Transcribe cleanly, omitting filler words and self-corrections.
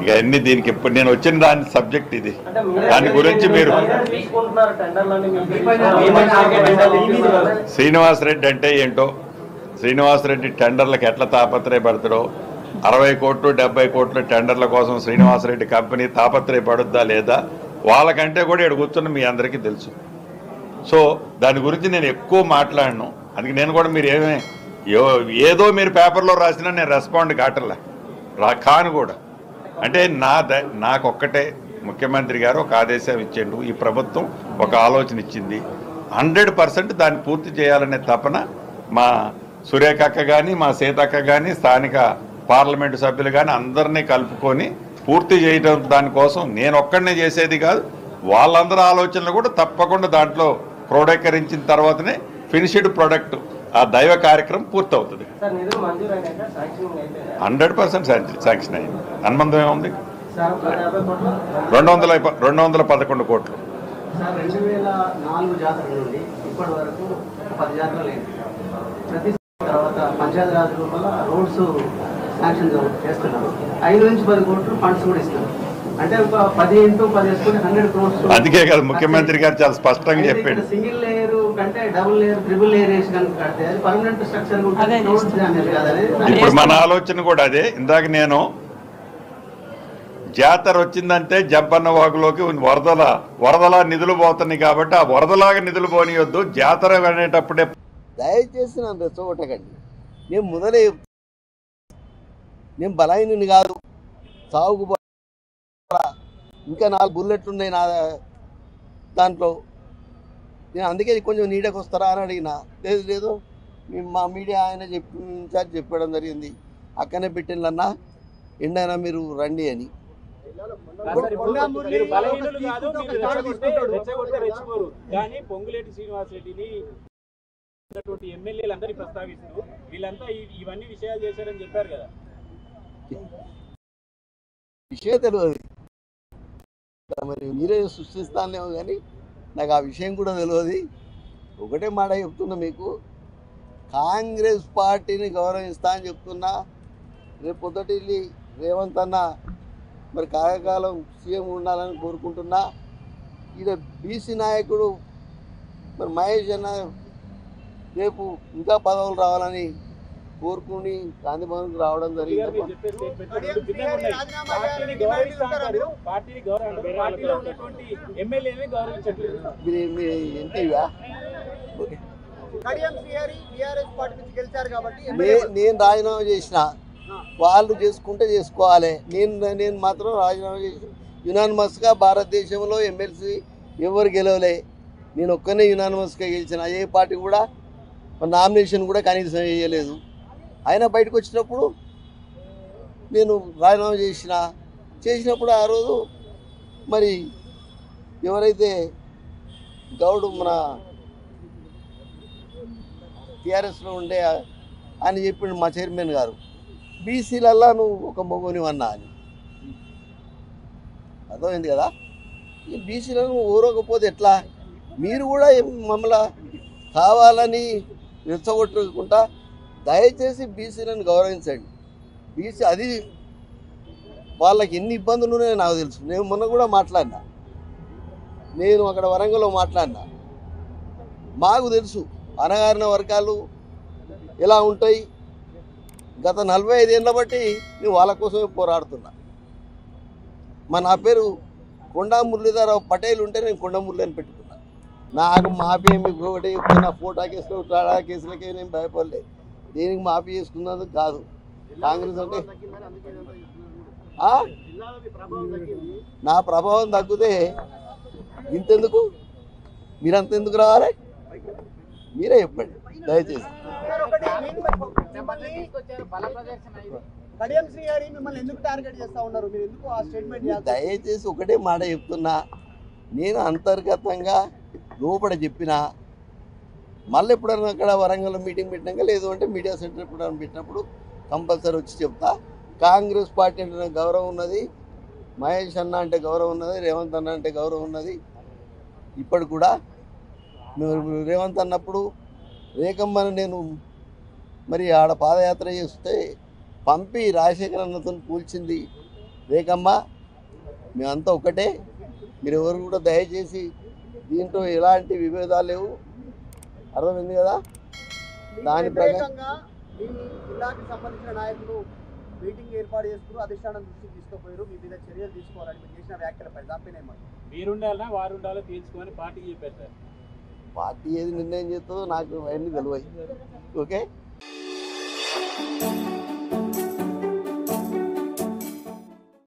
ఇక అన్ని దీనికి ఇప్పుడు నేను వచ్చిన దాని సబ్జెక్ట్ ఇది. దాని గురించి మీరు శ్రీనివాసరెడ్డి అంటే ఏంటో, శ్రీనివాసరెడ్డి టెండర్లకు ఎట్లా తాపత్రయపడతాడో, 60 కోట్లు 70 కోట్ల టెండర్ల కోసం శ్రీనివాసరెడ్డి కంపెనీ తాపత్రయపడుద్దా లేదా వాళ్ళకంటే కూడా ఇక్కడ కూర్చున్న మీ అందరికీ తెలుసు. సో దాని గురించి నేను ఎక్కువ మాట్లాడను. అందుకే నేను కూడా మీరు ఏదో మీరు పేపర్లో రాసినా నేను రెస్పాండ్ కావట్లే కాను కూడా. అంటే నాకొక్కటే ముఖ్యమంత్రి గారు ఒక ఆదేశం ఇచ్చిండు, ఈ ప్రభుత్వం ఒక ఆలోచన ఇచ్చింది, 100% దాన్ని పూర్తి చేయాలనే తపన మా సురేఖక్క కానీ మా సీతక్క కానీ స్థానిక పార్లమెంటు సభ్యులు కానీ అందరినీ కలుపుకొని పూర్తి చేయడం. దానికోసం నేను ఒక్కడనే చేసేది కాదు, వాళ్ళందరూ ఆలోచనలు కూడా తప్పకుండా దాంట్లో క్రోడీకరించిన తర్వాతనే ఫినిష్డ్ ప్రొడక్ట్ ఆ దైవ కార్యక్రమం పూర్తవుతుంది. 100% శాంక్షన్ అయింది. అనుబంధం ఏముంది? 211 కోట్లు. 2004 జాతర నుండి ఇప్పటి వరకు 10 జాతరలు అయింది. ప్రతి తర్వాత పంచాయతీ రాజ్ వల్ల రోడ్స్ శాంక్షన్ చేస్తున్నారు. 5 నుంచి 10 కోట్లు ఫండ్స్ కూడా ఇస్తున్నారు. అంటే ఒక 10 into 10 వేసుకుని 100 crores. అందుకే కదా ముఖ్యమంత్రి గారు చాలా స్పష్టంగా చెప్పాడు, సింగిల్ లేయర్ కంటే డబుల్ లేయర్ ట్రిపుల్ లేయర్ వేసి కనుక కడితే అది పర్మనెంట్ స్ట్రక్చర్. ఇప్పుడు మన ఆలోచన కూడా అదే. ఇందాక నేను జాతర వచ్చిందంటే జంపన్న వాగులోకి వరదలా నిధులు పోతున్నాయి కాబట్టి ఆ వరదలాగా నిధులు పోనీయొద్దు, జాతర అనేటప్పుడే దయచేసి నన్ను రెచ్చగొట్టకండి. నేను బలహీనుని కాదు, సాగుకు ఇంకా 4 బుల్లెట్లు ఉన్నాయి నా దాంట్లో. నేను అందుకే కొంచెం నీడకు వస్తారా అని అడిగినా. లేదు మా మీడియా ఆయన ఇన్ఛార్జ్ చెప్పడం జరిగింది, అక్కనే పెట్టిందన్నా ఎండైనా మీరు రండి అని. పొంగులేటి శ్రీనివాసరెడ్డిని ఎమ్మెల్యేలందరూ ప్రస్తావిస్తూ వీళ్ళంతా ఇవన్నీ విషయాలు చేశారని చెప్పారు కదా. విషయం తెలియదు, మరి మీరే సృష్టిస్తానేమో కానీ నాకు ఆ విషయం కూడా తెలియదు. ఒకటే మాట చెప్తున్నా మీకు, కాంగ్రెస్ పార్టీని గౌరవిస్తా అని చెప్తున్నా. రేపు పొద్దుటి రేవంత్ అన్న మరి కాలకాలం సీఎం ఉండాలని కోరుకుంటున్నా. ఈడ బీసీ నాయకుడు మరి మహేష్ అన్న రేపు ఇంకా పదవులు రావాలని కోరుకుని గాంధీ భవన్కి రావడం జరిగింది. నేను రాజీనామా చేసిన, వాళ్ళు చేసుకుంటే చేసుకోవాలి. నేను మాత్రం రాజీనామా చేసి యునానిమస్గా భారతదేశంలో ఎమ్మెల్సీ ఎవరు గెలవలే, నేను ఒక్కనే యునానిమస్గా గెలిచిన. ఏ పార్టీ కూడా నామినేషన్ కూడా కనీసం వేయలేదు. ఆయన బయటకు వచ్చినప్పుడు నేను రాజీనామా చేసినప్పుడు ఆ రోజు మరి ఎవరైతే గౌడు మన టీఆర్ఎస్లో ఉండే ఆయన చెప్పిండు మా చైర్మన్ గారు, బీసీలల్లా నువ్వు ఒక మొగోనివన్నా అని. అర్థమైంది కదా. ఈ బీసీలను ఊరకపోతే ఎట్లా? మీరు కూడా మమ్మల్ని కావాలని రెచ్చగొట్టుకుంటా. దయచేసి బీసీలను గౌరవించండి. బీసీ అది వాళ్ళకి ఎన్ని ఇబ్బందులు ఉన్నాయో నాకు తెలుసు. నేను మొన్న కూడా మాట్లాడినా, నేను అక్కడ వరంగల్లో మాట్లాడినా. మాకు తెలుసు అణగారిన వర్గాలు ఎలా ఉంటాయి. గత 45 ఏళ్ళ బట్టి నేను వాళ్ళ కోసమే పోరాడుతున్నా. నా పేరు కొండా మురళీధరరావు పటేల్ ఉంటే నేను కొండ మురళి అని పెట్టుకున్నా. నాకు మాఫీ మీకు ఒకటి నా ఫోటో కేసులో టాడా కేసులకే నేను భయపడలేదు. దేనికి మాఫీ చేసుకున్నందుకు కాదు. కాంగ్రెస్ అంటే నా ప్రభావం తగ్గితే ఇంతెందుకు, మీరంతెందుకు రావాలి? మీరే చెప్పండి దయచేసి. దయచేసి ఒకటే మాట చెప్తున్నా, నేను అంతర్గతంగా లోపల చెప్పిన, మళ్ళీ ఎప్పుడన్నా అక్కడ వరంగల్ మీటింగ్ పెట్టినాక, లేదు అంటే మీడియా సెంటర్ ఎప్పుడన్నా పెట్టినప్పుడు కంపల్సరీ వచ్చి చెప్తా. కాంగ్రెస్ పార్టీ అంటే నాకు గౌరవం ఉన్నది, మహేష్ అన్న అంటే గౌరవం ఉన్నది, రేవంత్ అన్న అంటే గౌరవం ఉన్నది. ఇప్పటి కూడా రేవంత్ అన్నప్పుడు రేఖమ్మని నేను మరి ఆడ పాదయాత్ర చేస్తే పంపి రాజశేఖర అన్నతో కూల్చింది రేఖమ్మ మేమంతా ఒకటే, మీరు ఎవరు కూడా దయచేసి దీంట్లో ఎలాంటి విభేదాలు లేవు, అర్థమైంది కదా. దాని ప్రకారం వ్యతిరేకంగా మీ జిల్లాకి సంబంధించిన నాయకులు మీటింగ్ ఏర్పాటు చేసుకుని అధిష్టానం దృష్టికి తీసుకుపోయారు, మీ మీద చర్యలు తీసుకోవాలని మీరు చేసిన వ్యాఖ్యలపై దానిపైన ఏమన్నా మీరుండాలన్నా వారు ఉండాలో తేల్చుకోమని పార్టీకి చెప్పారు సార్. పార్టీ ఏది నిర్ణయం చేస్తుందో నాకు అవన్నీ తెలియదు. ఓకే.